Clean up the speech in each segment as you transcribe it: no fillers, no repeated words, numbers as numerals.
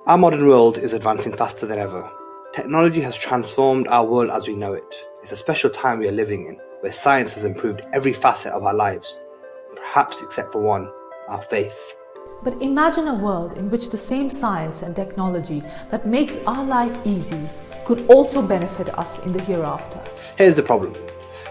Our modern world is advancing faster than ever. Technology has transformed our world as we know it. It's a special time we are living in, where science has improved every facet of our lives, perhaps except for one, our faith. But imagine a world in which the same science and technology that makes our life easy could also benefit us in the hereafter. Here's the problem.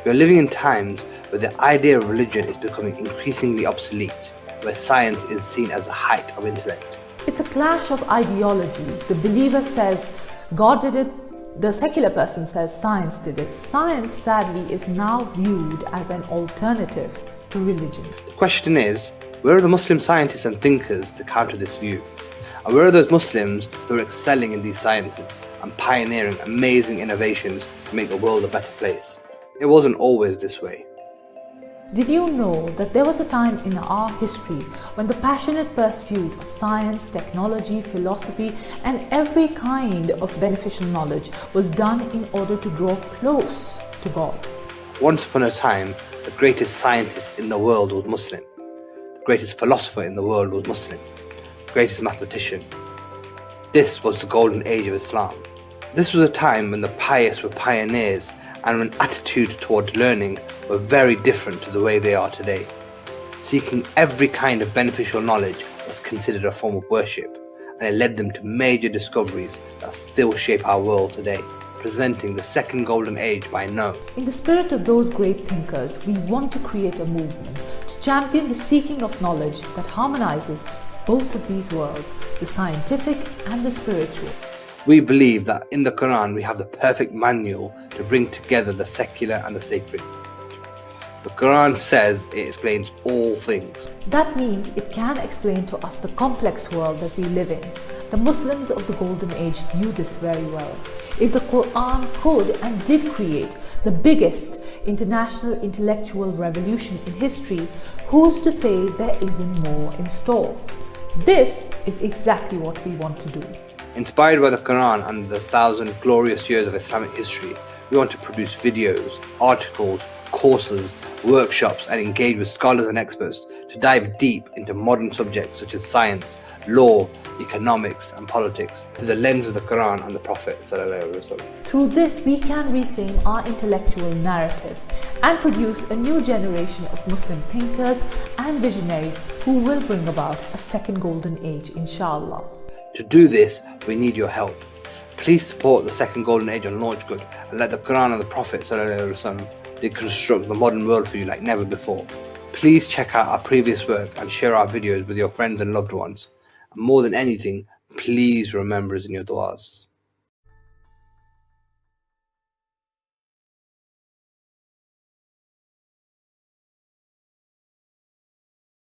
We are living in times where the idea of religion is becoming increasingly obsolete, where science is seen as the height of intellect. It's a clash of ideologies. The believer says God did it, the secular person says science did it. Science, sadly, is now viewed as an alternative to religion. The question is, where are the Muslim scientists and thinkers to counter this view? And where are those Muslims who are excelling in these sciences and pioneering amazing innovations to make the world a better place? It wasn't always this way. Did you know that there was a time in our history when the passionate pursuit of science, technology, philosophy, and every kind of beneficial knowledge was done in order to draw close to God? Once upon a time, the greatest scientist in the world was Muslim. The greatest philosopher in the world was Muslim. The greatest mathematician. This was the golden age of Islam. This was a time when the pious were pioneers and when attitudes towards learning were very different to the way they are today. Seeking every kind of beneficial knowledge was considered a form of worship, and it led them to major discoveries that still shape our world today, presenting the second golden age by no. In the spirit of those great thinkers, we want to create a movement to champion the seeking of knowledge that harmonizes both of these worlds, the scientific and the spiritual. We believe that in the Quran we have the perfect manual to bring together the secular and the sacred. The Quran says it explains all things. That means it can explain to us the complex world that we live in. The Muslims of the Golden Age knew this very well. If the Quran could and did create the biggest international intellectual revolution in history, who's to say there isn't more in store? This is exactly what we want to do. Inspired by the Quran and the 1,000 glorious years of Islamic history, we want to produce videos, articles, courses, workshops, and engage with scholars and experts to dive deep into modern subjects such as science, law, economics, and politics through the lens of the Quran and the Prophet ﷺ. Through this, we can reclaim our intellectual narrative and produce a new generation of Muslim thinkers and visionaries who will bring about a second golden age, inshallah. To do this, we need your help. Please support the second golden age on Launch Good and let the Quran and the Prophet ﷺ deconstruct the modern world for you like never before. Please check out our previous work and share our videos with your friends and loved ones. And more than anything, please remember us in your du'as.